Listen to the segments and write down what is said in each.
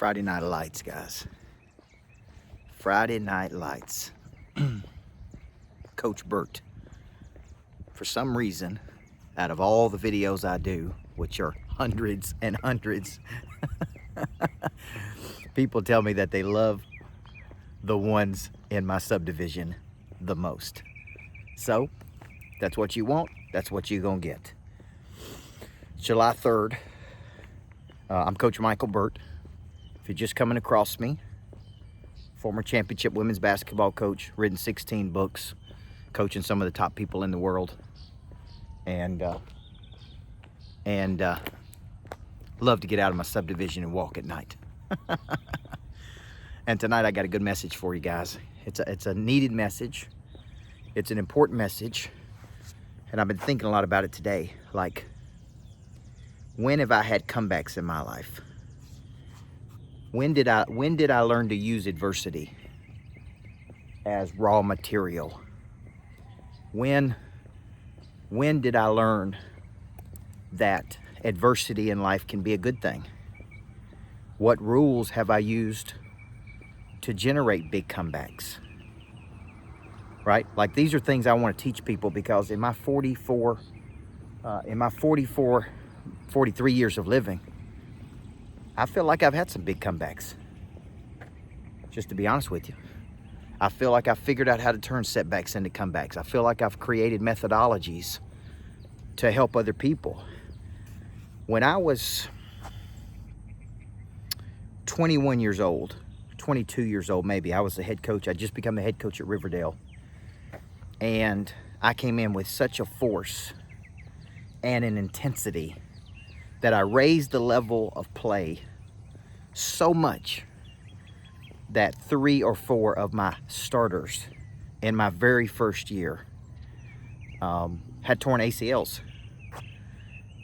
Friday Night Lights, guys. Friday Night Lights. Coach Burt. For some reason, out of all the videos I do, which are hundreds and hundreds, people tell me that they love the ones in my subdivision the most. So, that's what you want, that's what you're gonna get. July 3rd, I'm Coach Michael Burt. If you're just coming across me, former championship women's basketball coach, written 16 books, coaching some of the top people in the world, and love to get out of my subdivision and walk at night. And tonight I got a good message for you guys. It's a needed message. It's an important message, and I've been thinking a lot about it today. Like, when have I had comebacks in my life? When did I learn to use adversity as raw material? When did I learn that adversity in life can be a good thing? What rules have I used to generate big comebacks? Right? Like, these are things I want to teach people, because in my 43 years of living, I feel like I've had some big comebacks. Just to be honest with you. I feel like I've figured out how to turn setbacks into comebacks. I feel like I've created methodologies to help other people. When I was 21 years old, 22 years old maybe, I was the head coach. I'd just become the head coach at Riverdale. And I came in with such a force and an intensity that I raised the level of play so much that 3 or 4 of my starters in my very first year had torn ACLs,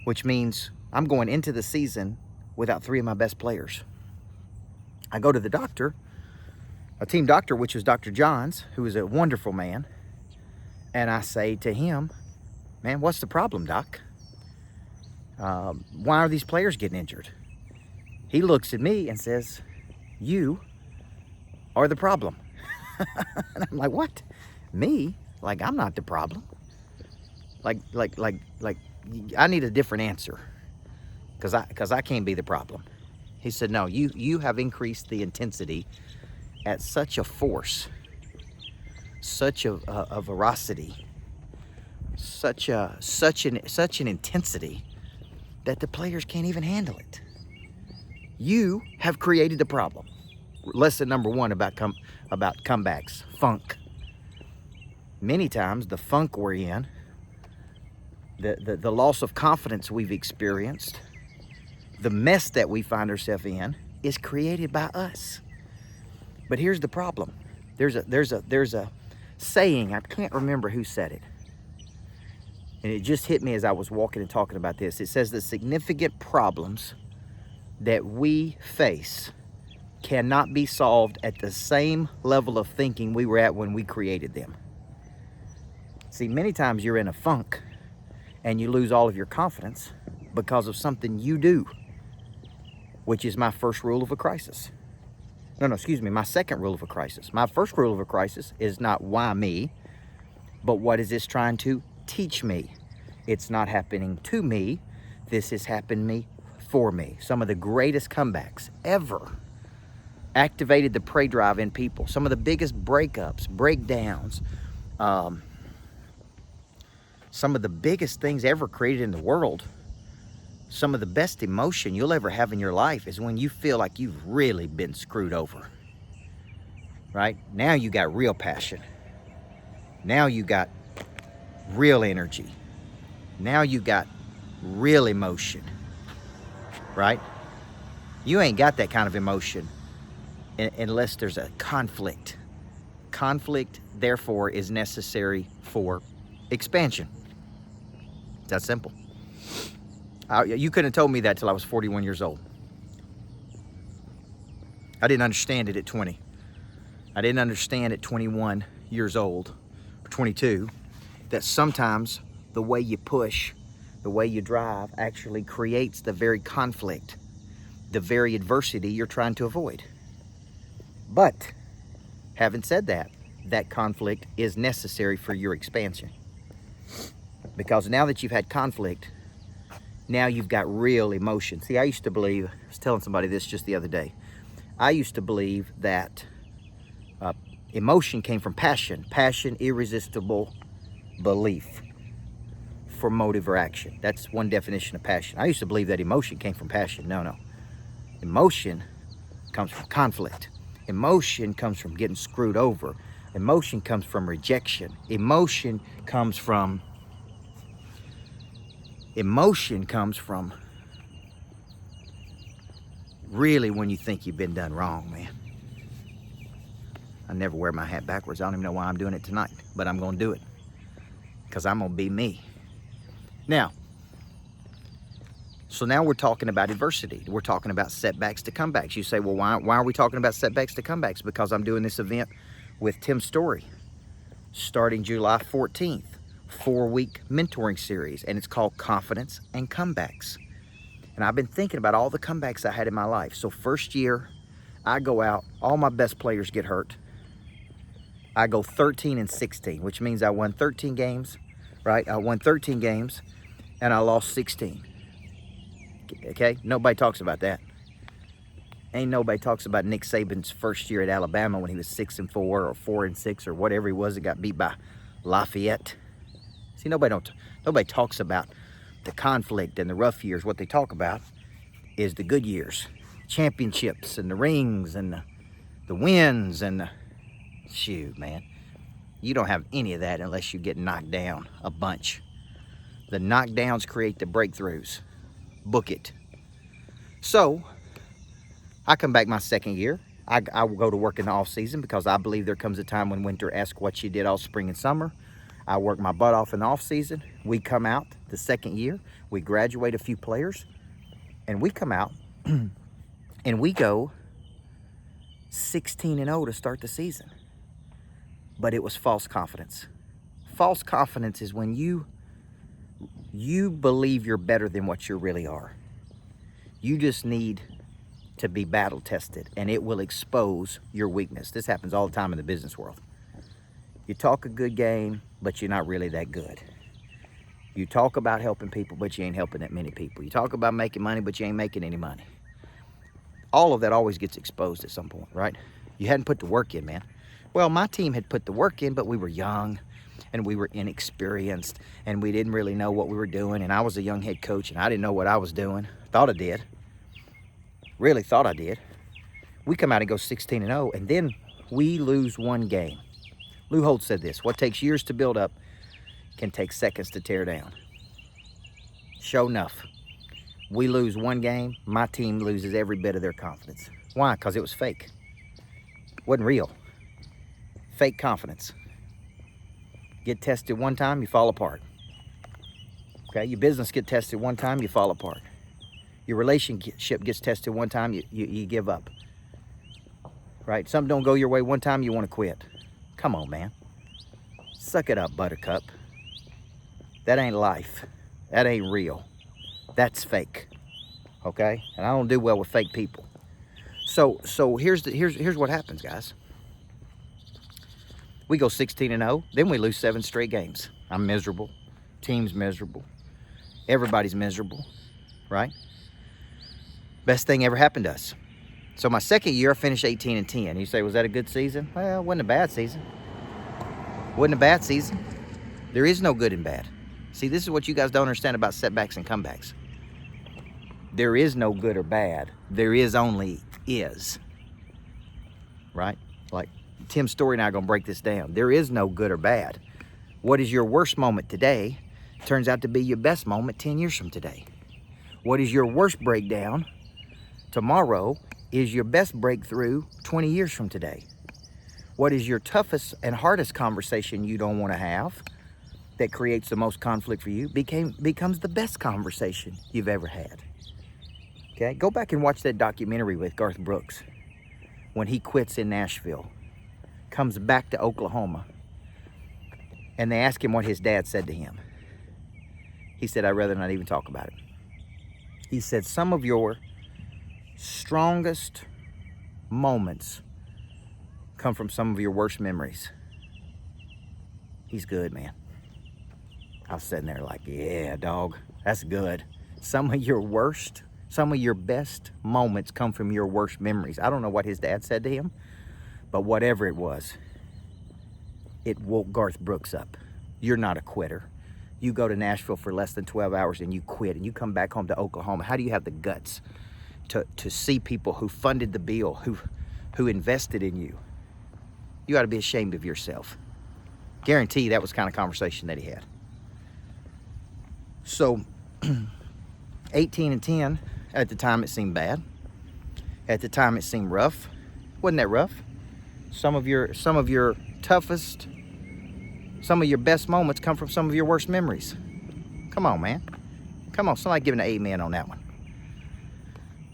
which means I'm going into the season without 3 of my best players. I go to the doctor, a team doctor, which was Dr. Johns, who is a wonderful man, and I say to him, "Man, what's the problem, Doc? Why are these players getting injured?" He looks at me and says, "You are the problem." And I'm like, "What? Me? Like, I'm not the problem. Like, I need a different answer, because I can't be the problem." He said, "No, you have increased the intensity at such a force, such a veracity, such an intensity that the players can't even handle it. You have created the problem." Lesson number 1 about comebacks: funk. Many times the funk we're in, the loss of confidence we've experienced, the mess that we find ourselves in, is created by us. But here's the problem. There's a saying, I can't remember who said it, and it just hit me as I was walking and talking about this. It says the significant problems that we face cannot be solved at the same level of thinking we were at when we created them. See, many times you're in a funk and you lose all of your confidence because of something you do, which is my first rule of a crisis. My second rule of a crisis. My first rule of a crisis is not why me, but what is this trying to teach me? It's not happening to me. This is happening me for me. Some of the greatest comebacks ever activated the prey drive in people. Some of the biggest breakups, breakdowns, some of the biggest things ever created in the world. Some of the best emotion you'll ever have in your life is when you feel like you've really been screwed over. Right? Now you got real passion. Now you got real energy. Now you got real emotion. Right? You ain't got that kind of emotion unless there's a conflict. Conflict, therefore, is necessary for expansion. It's that simple. You couldn't have told me that till I was 41 years old. I didn't understand it at 20. I didn't understand at 21 years old, or 22, that sometimes the way you push, the way you drive, actually creates the very conflict the very adversity you're trying to avoid. But having said that, that conflict is necessary for your expansion. Because now that you've had conflict, now you've got real emotion. See, I used to believe, I was telling somebody this just the other day, I used to believe that emotion came from passion. Passion, irresistible belief for motive or action. That's one definition of passion. I used to believe that emotion came from passion. No, no. Emotion comes from conflict. Emotion comes from getting screwed over. Emotion comes from rejection. Emotion comes from really when you think you've been done wrong, man. I never wear my hat backwards. I don't even know why I'm doing it tonight, but I'm going to do it because I'm going to be me. Now, so now we're talking about adversity. We're talking about setbacks to comebacks. You say, well, why are we talking about setbacks to comebacks? Because I'm doing this event with Tim Story starting July 14th, 4-week mentoring series, and it's called Confidence and Comebacks. And I've been thinking about all the comebacks I had in my life. So first year, I go out, all my best players get hurt. I go 13-16, which means I won 13 games, right? I won 13 games, and I lost 16. Okay? Nobody talks about that. Ain't nobody talks about Nick Saban's first year at Alabama when he was 6-4 or 4-6 or whatever he was that got beat by Lafayette. See, nobody talks about the conflict and the rough years. What they talk about is the good years, championships and the rings and the wins and the... Shoot, man. You don't have any of that unless you get knocked down a bunch. The knockdowns create the breakthroughs. Book it. So, I come back my second year. I will go to work in the off season because I believe there comes a time when winter asks what you did all spring and summer. I work my butt off in the off season. We come out the second year. We graduate a few players. And we come out and we go 16-0 to start the season. But it was false confidence. False confidence is when you believe you're better than what you really are. You just need to be battle tested, and it will expose your weakness. This happens all the time in the business world. You talk a good game, but you're not really that good. You talk about helping people, but you ain't helping that many people. You talk about making money, but you ain't making any money. All of that always gets exposed at some point, right? You hadn't put the work in, man. Well, my team had put the work in, but we were young and we were inexperienced and we didn't really know what we were doing. And I was a young head coach and I didn't know what I was doing. Thought I did. Really thought I did. We come out and go 16-0 and then we lose one game. Lou Holtz said this: what takes years to build up can take seconds to tear down. Sure enough, we lose one game, my team loses every bit of their confidence. Why? Because it was fake. Wasn't real. Fake confidence. Get tested one time, you fall apart. Okay, your business get tested one time, you fall apart. Your relationship gets tested one time, you give up. Right? Something don't go your way one time, you want to quit. Come on, man. Suck it up, buttercup. That ain't life. That ain't real. That's fake. Okay? And I don't do well with fake people. So here's what happens, guys. We go 16-0, then we lose 7 straight games. I'm miserable. Team's miserable. Everybody's miserable, right? Best thing ever happened to us. So my second year, I finished 18-10. You say, was that a good season? Well, it wasn't a bad season. Wasn't a bad season. There is no good and bad. See, this is what you guys don't understand about setbacks and comebacks. There is no good or bad. There is only is. Right? Like Tim Story and I are going to break this down. There is no good or bad. What is your worst moment today turns out to be your best moment 10 years from today. What is your worst breakdown tomorrow is your best breakthrough 20 years from today. What is your toughest and hardest conversation you don't want to have that creates the most conflict for you becomes the best conversation you've ever had. Okay, go back and watch that documentary with Garth Brooks when he quits in Nashville, comes back to Oklahoma, and they ask him what his dad said to him. He said, I'd rather not even talk about it. He said, some of your strongest moments come from some of your worst memories. He's good, man. I was sitting there like, yeah, dog, that's good. Some of your best moments come from your worst memories. I don't know what his dad said to him, but whatever it was, it woke Garth Brooks up. You're not a quitter. You go to Nashville for less than 12 hours and you quit, and you come back home to Oklahoma. How do you have the guts to see people who funded the bill, who invested in you? You ought to be ashamed of yourself. Guarantee that was the kind of conversation that he had. So 18-10, at the time it seemed bad. At the time it seemed rough. Wasn't that rough? Some of your toughest, some of your best moments come from some of your worst memories. Come on, man. Come on, somebody give an amen on that one.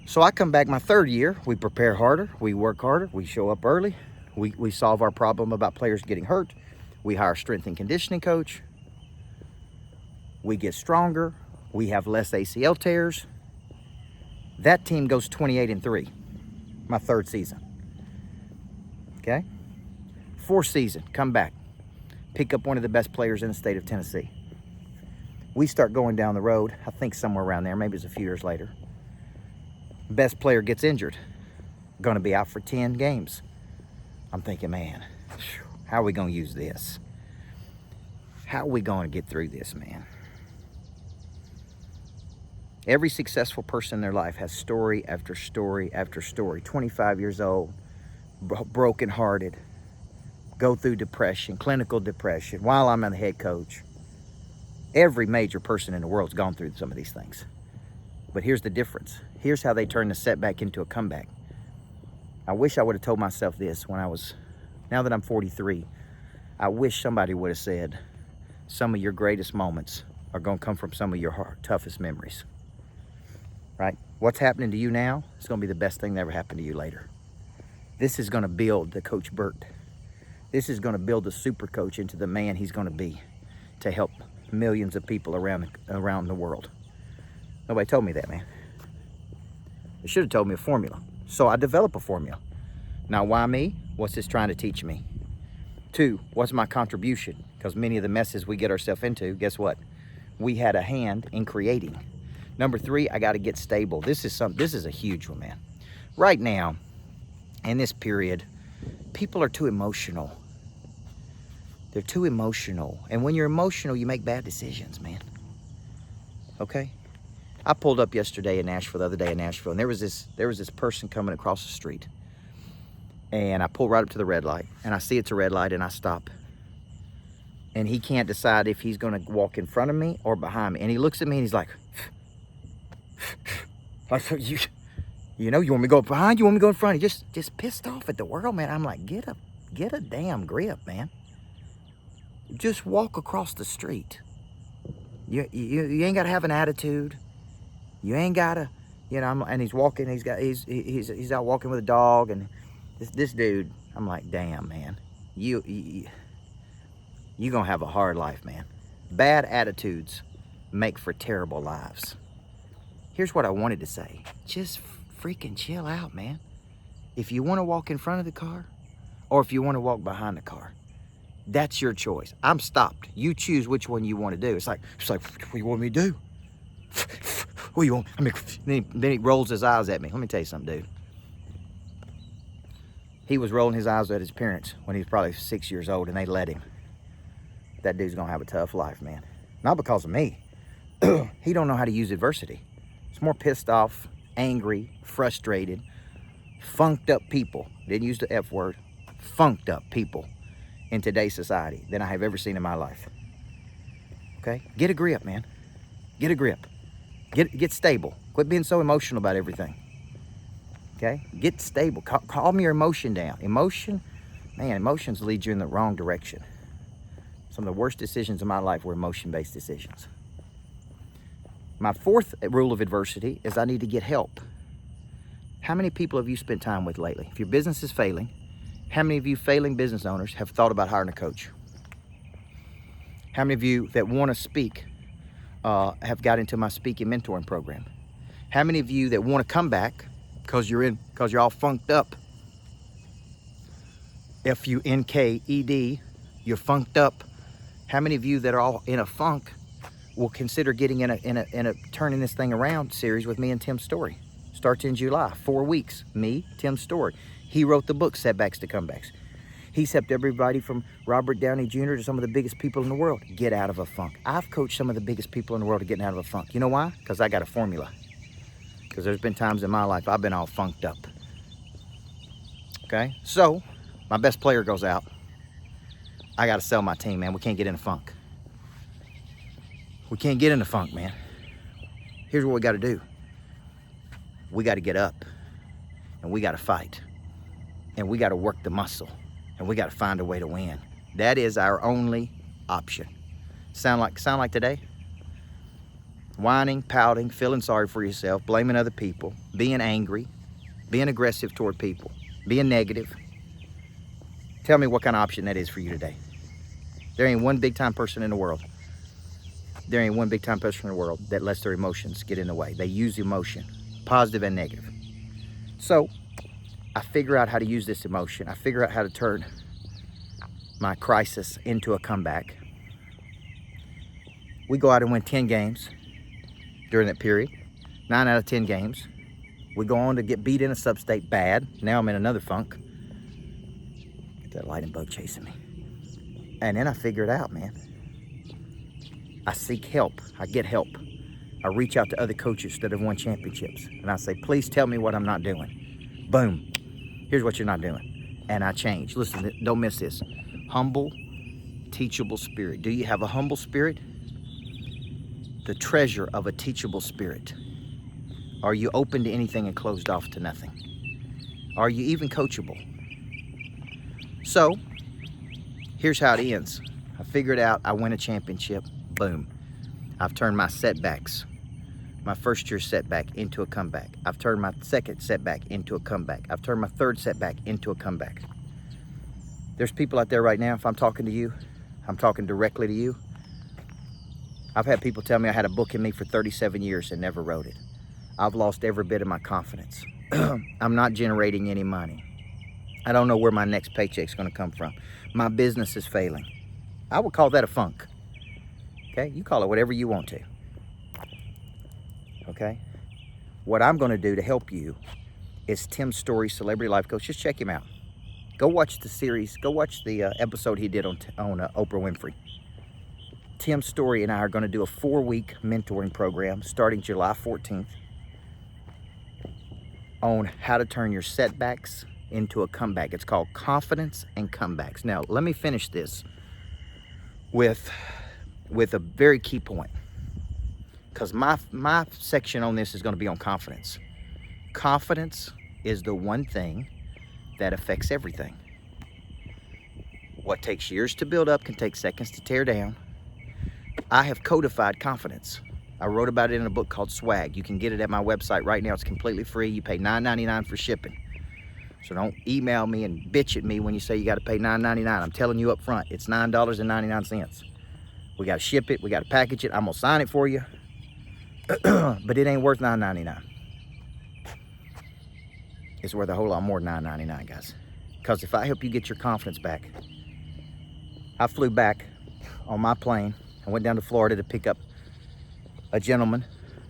So I come back my third year. We prepare harder. We work harder. We show up early. We solve our problem about players getting hurt. We hire a strength and conditioning coach. We get stronger. We have less ACL tears. That team goes 28-3, my third season. Okay? Fourth season, come back. Pick up one of the best players in the state of Tennessee. We start going down the road, I think somewhere around there, maybe it's a few years later. Best player gets injured. Gonna be out for 10 games. I'm thinking, man, how are we gonna use this? How are we gonna get through this, man? Every successful person in their life has story after story after story. 25 years old, brokenhearted, go through depression, clinical depression, while I'm the head coach. Every major person in the world's gone through some of these things. But here's the difference. Here's how they turn the setback into a comeback. I wish I would have told myself this now that I'm 43, I wish somebody would have said, some of your greatest moments are gonna come from some of your toughest memories. Right? What's happening to you now is gonna be the best thing that ever happened to you later. This is gonna build the Coach Burt. This is gonna build the super coach into the man he's gonna be to help millions of people around the world. Nobody told me that, man. They should have told me a formula. So I develop a formula. Now, why me? What's this trying to teach me? 2, what's my contribution? Because many of the messes we get ourselves into, guess what? We had a hand in creating. Number 3, I got to get stable. This is a huge one, man. Right now, in this period, people are too emotional. They're too emotional. And when you're emotional, you make bad decisions, man. Okay? I pulled up yesterday in Nashville, the other day in Nashville, and there was this person coming across the street. And I pull right up to the red light, and I see it's a red light, and I stop. And he can't decide if he's going to walk in front of me or behind me. And he looks at me, and he's like, you know, you want me to go behind, you want me to go in front? He just pissed off at the world, man. I'm like, get a damn grip, man. Just walk across the street. You ain't got to have an attitude. You ain't got to, you know, and he's walking, he's out walking with a dog, and this dude, I'm like, damn, man, you gonna have a hard life, man. Bad attitudes make for terrible lives. Here's what I wanted to say. Just freaking chill out, man. If you want to walk in front of the car, or if you want to walk behind the car, that's your choice. I'm stopped. You choose which one you want to do. It's like, what do you want me to do? What do you want? I mean, then he rolls his eyes at me. Let me tell you something, dude. He was rolling his eyes at his parents when he was probably 6 years old, and they let him. That dude's gonna have a tough life, man. Not because of me. He don't know how to use adversity. It's more pissed off, angry, frustrated, funked up people. Didn't use the F word. Funked up people in today's society than I have ever seen in my life. Okay? Get a grip, man. Get a grip. Get stable. Quit being so emotional about everything. Okay? Get stable. Calm your emotion down. Emotions lead you in the wrong direction. Some of the worst decisions of my life were emotion-based decisions. My 4th rule of adversity is I need to get help. How many people have you spent time with lately? If your business is failing, how many of you failing business owners have thought about hiring a coach? How many of you that want to speak have got into my speaking mentoring program? How many of you that want to come back because you're all funked up. FUNKED, you're funked up. How many of you that are all in a funk will consider getting in a turning this thing around series with me and Tim Story? Starts in July, 4 weeks. Me, Tim Story. He wrote the book, Setbacks to Comebacks. He's helped everybody from Robert Downey Jr. to some of the biggest people in the world get out of a funk. I've coached some of the biggest people in the world to getting out of a funk. You know why? Because I got a formula. Because there's been times in my life I've been all funked up. Okay? So, my best player goes out. I got to sell my team, man. We can't get in a funk. We can't get in a funk, man. Here's what we got to do. We got to get up. And we got to fight. And we got to work the muscle. And we got to find a way to win. That is our only option. Sound like today? Whining, pouting, feeling sorry for yourself, blaming other people, being angry, being aggressive toward people, being negative. Tell me what kind of option that is for you today. There ain't one big-time person in the world. There ain't one big-time person in the world that lets their emotions get in the way. They use emotion, positive and negative. So, I figure out how to use this emotion. I figure out how to turn my crisis into a comeback. We go out and win 10 games during that period. 9 out of 10 games. We go on to get beat in a sub-state bad. Now I'm in another funk. Get that lightning bug chasing me. And then I figure it out, man. I seek help. I get help. I reach out to other coaches that have won championships. And I say, please tell me what I'm not doing. Boom. Here's what you're not doing. And I change. Listen, don't miss this. Humble, teachable spirit. Do you have a humble spirit? The treasure of a teachable spirit. Are you open to anything and closed off to nothing? Are you even coachable? So, here's how it ends. I figured out I win a championship. Boom. I've turned my setbacks, my first year setback, into a comeback. I've turned my second setback into a comeback. I've turned my third setback into a comeback. There's people out there right now, if I'm talking to you, I'm talking directly to you. I've had people tell me I had a book in me for 37 years and never wrote it. I've lost every bit of my confidence. I'm not generating any money. I don't know where my next paycheck's gonna come from. My business is failing. I would call that a funk. Okay, you call it whatever you want to. Okay, what I'm gonna do to help you is Tim Story, Celebrity Life Coach. Just check him out. Go watch the series. Go watch the episode he did on Oprah Winfrey. Tim Story and I are gonna do a 4-week mentoring program starting July 14th on how to turn your setbacks into a comeback. It's called Confidence and Comebacks. Now, let me finish this with a very key point, because my section on this is going to be on confidence. Confidence is the one thing that affects everything. What takes years to build up can take seconds to tear down. I have codified confidence. I wrote about it in a book called Swag. You can get it at my website right now. It's completely free. You pay $9.99 for shipping. So don't email me and bitch at me when you say you got to pay $9.99. I'm telling you up front, it's $9.99. We got to ship it. We got to package it. I'm going to sign it for you. But it ain't worth $9.99. It's worth a whole lot more than $9.99, guys. Because if I help you get your confidence back, I flew back on my plane. I went down to Florida to pick up a gentleman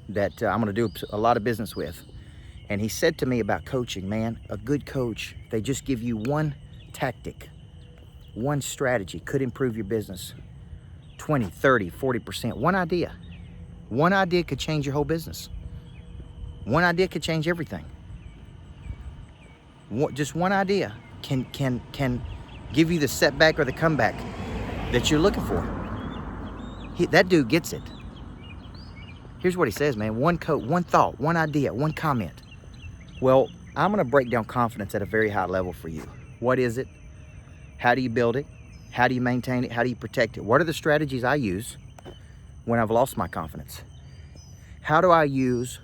that I'm going to do a lot of business with. And he said to me about coaching, man, a good coach, they just give you one tactic, one strategy could improve your business 20, 30, 40%. One idea. One idea could change your whole business. One idea could change everything. Just one idea can give you the setback or the comeback that you're looking for. That dude gets it. Here's what he says, man. One thought, one idea, one comment. Well, I'm going to break down confidence at a very high level for you. What is it? How do you build it? How do you maintain it? How do you protect it? What are the strategies I use when I've lost my confidence? How do I use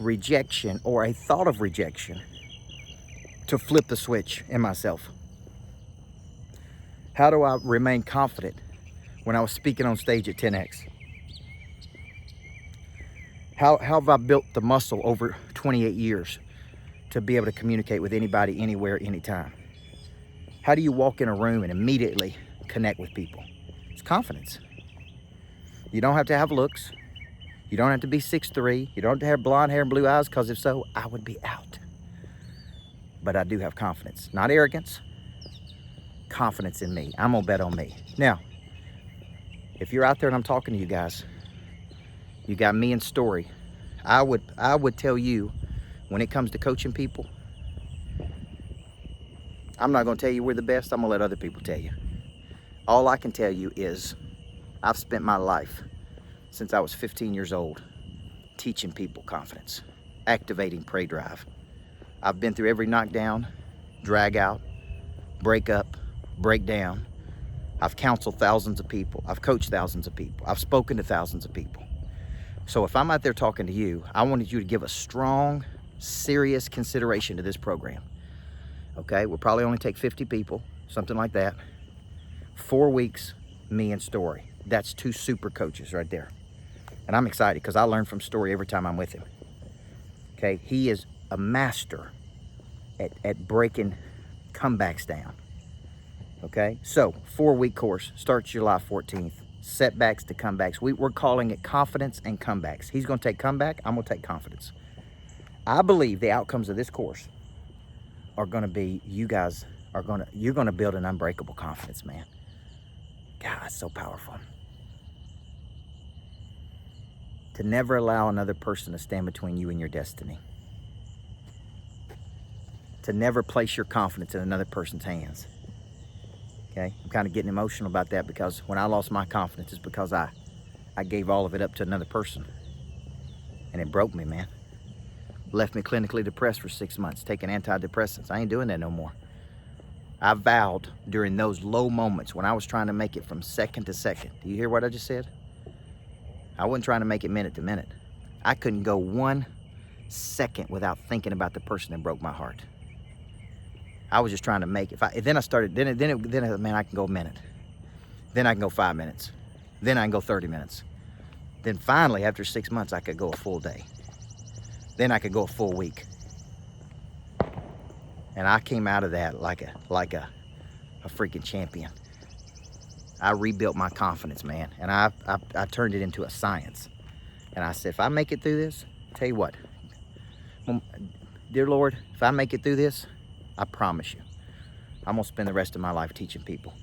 rejection or a thought of rejection to flip the switch in myself? How do I remain confident when I was speaking on stage at 10X? How have I built the muscle over 28 years to be able to communicate with anybody, anywhere, anytime? How do you walk in a room and immediately connect with people? It's confidence. You don't have to have looks. You don't have to be 6'3". You don't have to have blonde hair and blue eyes, because if so, I would be out. But I do have confidence. Not arrogance. Confidence in me. I'm gonna bet on me. Now, if you're out there and I'm talking to you guys, you got me and Story. I would tell you, when it comes to coaching people, I'm not gonna tell you we're the best. I'm gonna let other people tell you. All I can tell you is I've spent my life since I was 15 years old teaching people confidence, activating prey drive. I've been through every knockdown, drag out, break up, break down. I've counseled thousands of people. I've coached thousands of people. I've spoken to thousands of people. So if I'm out there talking to you, I wanted you to give a strong, serious consideration to this program. Okay, we'll probably only take 50 people, something like that. 4 weeks, me and Story. That's 2 super coaches right there. And I'm excited because I learn from Story every time I'm with him. Okay, he is a master at breaking comebacks down. Okay, so 4-week course starts July 14th. Setbacks to comebacks. We're calling it confidence and comebacks. He's going to take comeback. I'm going to take confidence. I believe the outcomes of this course are going to be, you're going to build an unbreakable confidence, man. God, it's so powerful. To never allow another person to stand between you and your destiny. To never place your confidence in another person's hands. Okay, I'm kind of getting emotional about that, because when I lost my confidence, it's because I gave all of it up to another person. And it broke me, man. Left me clinically depressed for 6 months, taking antidepressants. I ain't doing that no more. I vowed during those low moments when I was trying to make it from second to second. Do you hear what I just said? I wasn't trying to make it minute to minute. I couldn't go 1 second without thinking about the person that broke my heart. I was just trying to make it. Then I started, man, I can go a minute. Then I can go 5 minutes. Then I can go 30 minutes. Then finally, after 6 months, I could go a full day. Then I could go a full week. And I came out of that like a freaking champion. I rebuilt my confidence, man. And I turned it into a science. And I said, if I make it through this, tell you what, dear Lord, if I make it through this, I promise you, I'm gonna spend the rest of my life teaching people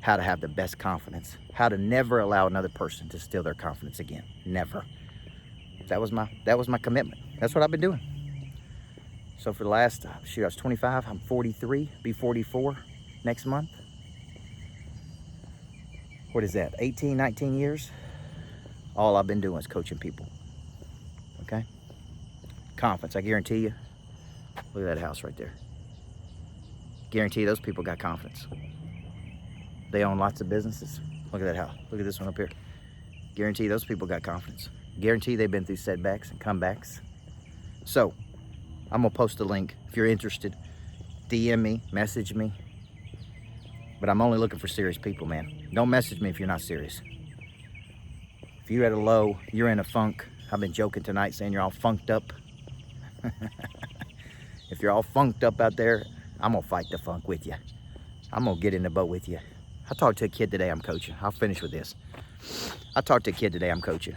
how to have the best confidence, how to never allow another person to steal their confidence again. Never. That was my commitment. That's what I've been doing. So for the last, I was 25, I'm 43, be 44 next month. What is that, 18, 19 years? All I've been doing is coaching people, okay? Confidence, I guarantee you. Look at that house right there. Guarantee those people got confidence. They own lots of businesses. Look at that house. Look at this one up here. Guarantee those people got confidence. Guarantee they've been through setbacks and comebacks. So, I'm gonna post a link. If you're interested, DM me, message me. But I'm only looking for serious people, man. Don't message me if you're not serious. If you're at a low, you're in a funk. I've been joking tonight saying you're all funked up. If you're all funked up out there, I'm gonna fight the funk with you. I'm gonna get in the boat with you. I talked to a kid today I'm coaching. I'll finish with this. I talked to a kid today I'm coaching.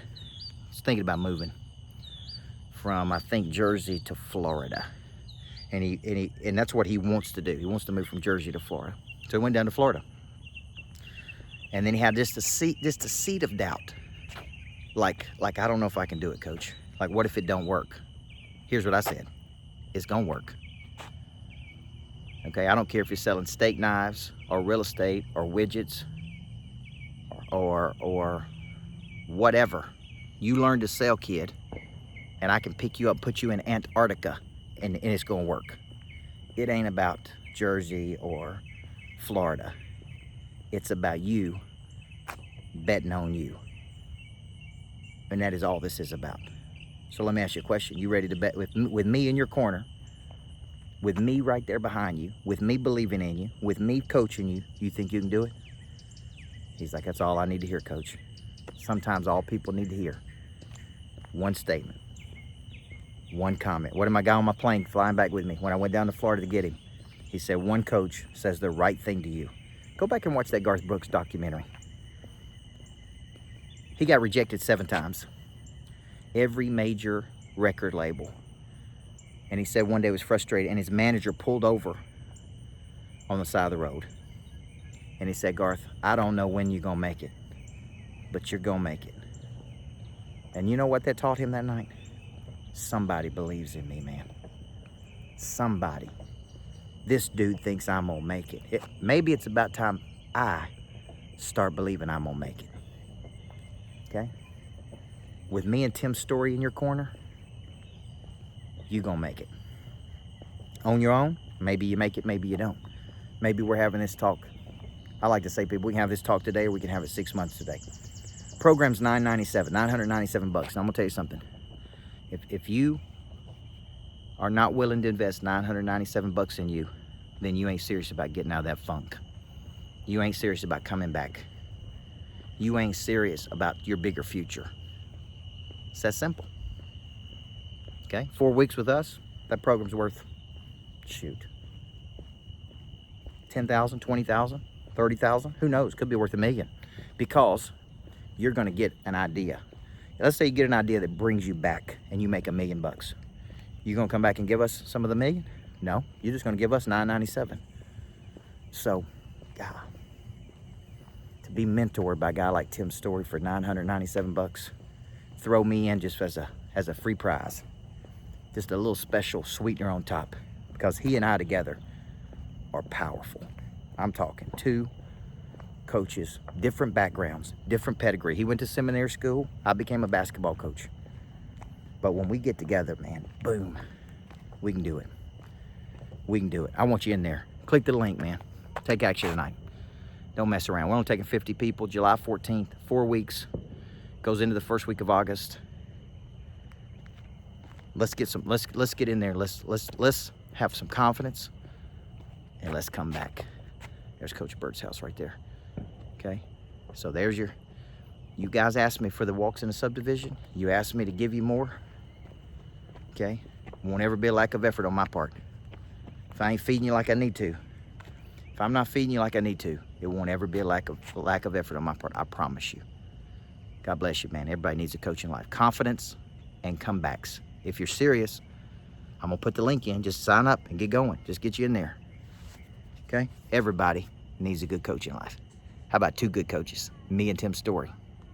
He's thinking about moving from, I think, Jersey to Florida. And that's what he wants to do. He wants to move from Jersey to Florida. So he went down to Florida. And then he had just a seed of doubt. Like, I don't know if I can do it, coach. Like, what if it don't work? Here's what I said. It's gonna work. Okay, I don't care if you're selling steak knives or real estate or widgets or whatever. You learn to sell, kid, and I can pick you up, put you in Antarctica, and it's gonna work. It ain't about Jersey or Florida. It's about you betting on you. And that is all this is about. So let me ask you a question. You ready to bet with me in your corner, with me right there behind you, with me believing in you, with me coaching you? You think you can do it? He's like, that's all I need to hear, coach. Sometimes all people need to hear. One statement. One comment. What did my guy on my plane flying back with me when I went down to Florida to get him? He said, one coach says the right thing to you. Go back and watch that Garth Brooks documentary. He got rejected 7 times. Every major record label. And he said one day he was frustrated and his manager pulled over on the side of the road. And he said, Garth, I don't know when you're going to make it, but you're going to make it. And you know what that taught him that night? Somebody believes in me, man. Somebody. This dude thinks I'm going to make it. Maybe it's about time I start believing I'm going to make it. Okay? With me and Tim's story in your corner, you going to make it. On your own, maybe you make it, maybe you don't. Maybe we're having this talk. I like to say, people, we can have this talk today or we can have it 6 months today. Program's $997 bucks. And I'm going to tell you something. If you are not willing to invest $997 bucks in you, then you ain't serious about getting out of that funk. You ain't serious about coming back. You ain't serious about your bigger future. It's that simple. Okay? 4 weeks with us, that program's worth, shoot, 10,000, 20,000, 30,000, who knows? Could be worth $1 million, because you're going to get an idea. Let's say you get an idea that brings you back and you make $1 million bucks. You going to come back and give us some of the $1 million? No, you're just going to give us $997. So, God, to be mentored by a guy like Tim Story for $997 bucks, throw me in just as a free prize. Just a little special sweetener on top, because he and I together are powerful. I'm talking 2 coaches, different backgrounds, different pedigree. He went to seminary school. I became a basketball coach. But when we get together, man, boom, we can do it. We can do it. I want you in there. Click the link, man. Take action tonight. Don't mess around. We're only taking 50 people, July 14th, 4 weeks. Goes into the first week of August. Let's get in there. Let's have some confidence, and let's come back. There's Coach Burt's house right there. Okay, so there's you guys asked me for the walks in the subdivision. You asked me to give you more. Okay, won't ever be a lack of effort on my part. If I ain't feeding you like I need to, if I'm not feeding you like I need to, it won't ever be a lack of effort on my part. I promise you. God bless you, man. Everybody needs a coach in life. Confidence and comebacks. If you're serious, I'm gonna put the link in. Just sign up and get going. Just get you in there. Okay? Everybody needs a good coach in life. How about 2 good coaches? Me and Tim Story.